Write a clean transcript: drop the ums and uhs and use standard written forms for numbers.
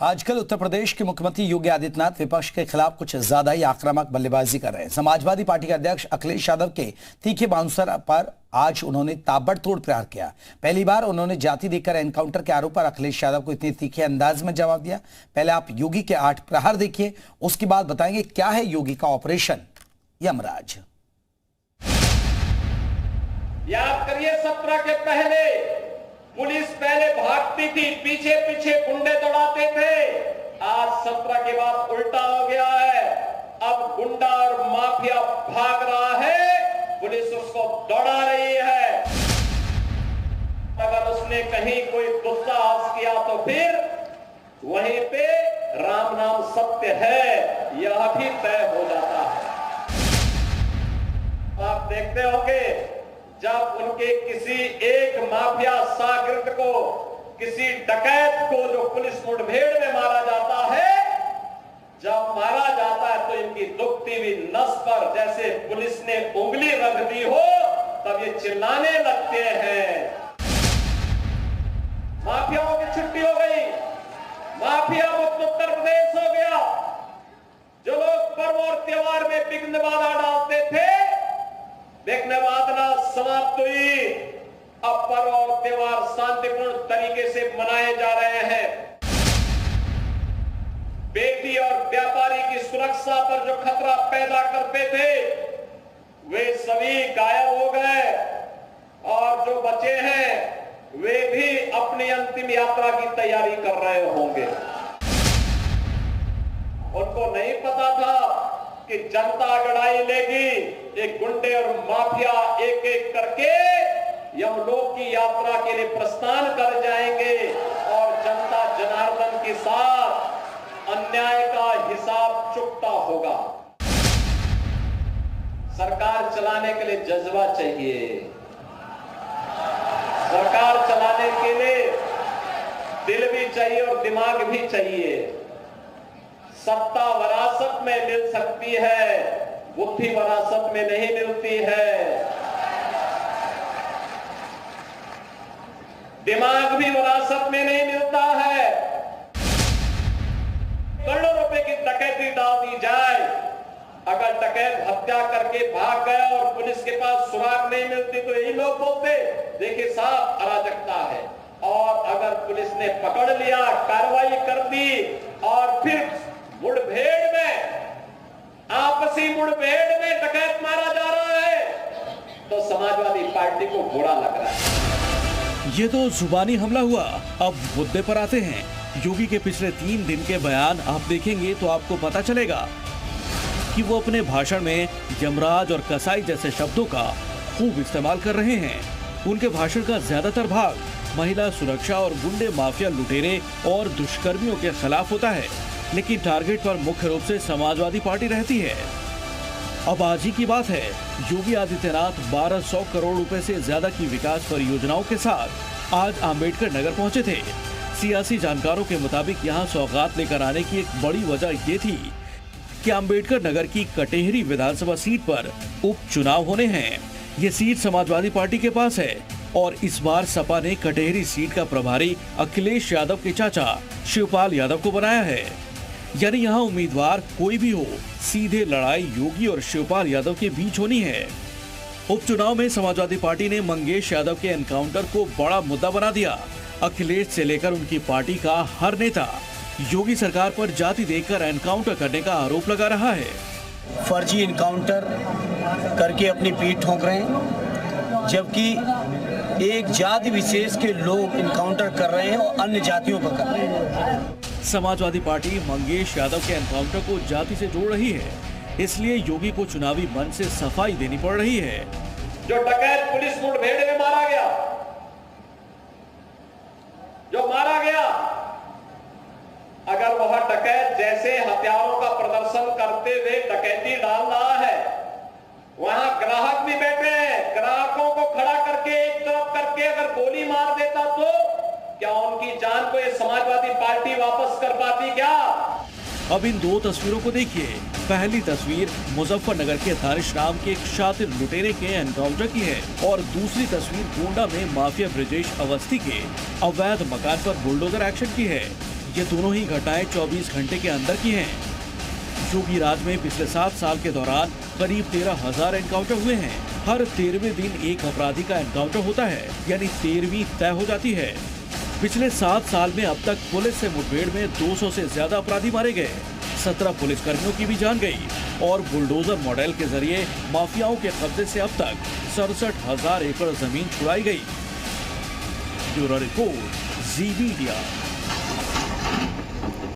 आजकल उत्तर प्रदेश के मुख्यमंत्री योगी आदित्यनाथ विपक्ष के खिलाफ कुछ ज्यादा ही आक्रामक बल्लेबाजी कर रहे हैं। समाजवादी पार्टी के अध्यक्ष अखिलेश यादव के तीखे बाउंसर पर आज उन्होंने ताबड़तोड़ प्रहार किया। पहली बार उन्होंने जाति देकर एनकाउंटर के आरोप पर अखिलेश यादव को इतने तीखे अंदाज में जवाब दिया। पहले आप योगी के 8 प्रहार देखिए, उसके बाद बताएंगे क्या है योगी का ऑपरेशन यमराज। याद करिए 17 के पहले पुलिस पहले भागती थी, पीछे पीछे गुंडे दौड़ाते थे। आज 17 के बाद उल्टा हो गया है। अब गुंडा और माफिया भाग रहा है, पुलिस उसको दौड़ा रही है। अगर उसने कहीं कोई दुस्साहस किया तो फिर वहीं पे राम नाम सत्य है, यह भी तय हो जाता है। आप देखते होंगे जब उनके किसी एक माफिया शागिर्द को, किसी डकैत को जो पुलिस मुठभेड़ में मारा जाता है, जब मारा जाता है तो इनकी दुखती हुई नस पर जैसे पुलिस ने उंगली रख दी हो, तब ये चिल्लाने लगते हैं। माफियाओं की छुट्टी हो गई, माफिया मुक्त उत्तर प्रदेश हो गया। जो लोग पर्व और त्योहार में विघ्न बाधा डालते थे, विघ्न बाधा समाप्त हुई। अब पर्व और त्योहार शांतिपूर्ण तरीके से मनाए जा रहे हैं। बेटी और व्यापारी की सुरक्षा पर जो खतरा पैदा करते थे, वे सभी गायब हो गए और जो बचे हैं वे भी अपनी अंतिम यात्रा की तैयारी कर रहे होंगे। उनको नहीं पता था कि जनता लड़ाई लेगी। एक गुंडे और माफिया एक एक करके यमलोक की यात्रा के लिए प्रस्थान कर जाएंगे और जनता जनार्दन के साथ अन्याय का हिसाब चुकता होगा। सरकार चलाने के लिए जज्बा चाहिए, सरकार चलाने के लिए दिल भी चाहिए और दिमाग भी चाहिए। सत्ता विरासत में मिल सकती है, बुद्धि विरासत में नहीं मिलती है। दिमाग भी विरासत में नहीं मिलता है। करोड़ों रुपए की डकैती डाल दी जाए, अगर डकैत हत्या करके भाग गया और पुलिस के पास सुराग नहीं मिलती तो यही लोग बोलते देखिए साहब अराजकता है। और अगर पुलिस ने पकड़ लिया, कार्रवाई कर दी और फिर मुठभेड़ में, आपसी मुठभेड़ में डकैत मारा जा रहा है, तो समाजवादी पार्टी को बुरा लग रहा है। ये तो जुबानी हमला हुआ। अब मुद्दे पर आते हैं। योगी के पिछले 3 दिन के बयान आप देखेंगे तो आपको पता चलेगा कि वो अपने भाषण में यमराज और कसाई जैसे शब्दों का खूब इस्तेमाल कर रहे हैं। उनके भाषण का ज्यादातर भाग महिला सुरक्षा और गुंडे माफिया लुटेरे और दुष्कर्मियों के खिलाफ होता है, लेकिन टारगेट पर मुख्य रूप से समाजवादी पार्टी रहती है। अब आज ही की बात है, योगी आदित्यनाथ 1200 करोड़ रुपए से ज्यादा की विकास परियोजनाओं के साथ आज अंबेडकर नगर पहुंचे थे। सियासी जानकारों के मुताबिक यहां सौगात लेकर आने की एक बड़ी वजह ये थी कि अंबेडकर नगर की कटेहरी विधानसभा सीट पर उपचुनाव होने हैं। ये सीट समाजवादी पार्टी के पास है और इस बार सपा ने कटेहरी सीट का प्रभारी अखिलेश यादव के चाचा शिवपाल यादव को बनाया है। यानी यहाँ उम्मीदवार कोई भी हो, सीधे लड़ाई योगी और शिवपाल यादव के बीच होनी है। उपचुनाव में समाजवादी पार्टी ने मंगेश यादव के एनकाउंटर को बड़ा मुद्दा बना दिया। अखिलेश से लेकर उनकी पार्टी का हर नेता योगी सरकार पर जाति देकर एनकाउंटर करने का आरोप लगा रहा है। फर्जी एनकाउंटर करके अपनी पीठ ठोक रहे हैं, जबकि एक जाति विशेष के लोग एनकाउंटर कर रहे हैं और अन्य जातियों पर कर रहे हैं। समाजवादी पार्टी मंगेश यादव के एनकाउंटर को जाति से जोड़ रही है, इसलिए योगी को चुनावी मंच से सफाई देनी पड़ रही है। जो डकैत पुलिस मुठभेड़ में मारा गया, जो मारा गया, अगर वह डकैत जैसे हथियारों का प्रदर्शन करते हुए डकैती डाल रहा है, वहां ग्राहक भी बैठे हैं, ग्राहकों को खड़ा करके एक तरफ करके अगर गोली मार देता तो क्या उनकी जान को ये समाजवादी पार्टी वापस कर पाती क्या? अब इन 2 तस्वीरों को देखिए। पहली तस्वीर मुजफ्फरनगर के दानिश नाम के एक शातिर लुटेरे के एनकाउंटर की है और दूसरी तस्वीर गोंडा में माफिया ब्रजेश अवस्थी के अवैध मकान पर बुलडोजर एक्शन की है। ये दोनों ही घटनाएं 24 घंटे के अंदर की हैं। योगी राज में पिछले 7 साल के दौरान करीब 13,000 एनकाउंटर हुए हैं। हर 13वें दिन एक अपराधी का एनकाउंटर होता है, यानी 13वीं तय हो जाती है। पिछले 7 साल में अब तक पुलिस से मुठभेड़ में 200 से ज्यादा अपराधी मारे गए। 17 पुलिसकर्मियों की भी जान गई और बुलडोजर मॉडल के जरिए माफियाओं के कब्जे से अब तक 67,000 एकड़ जमीन छुड़ाई गई। ब्यूरो रिपोर्ट, जी मीडिया।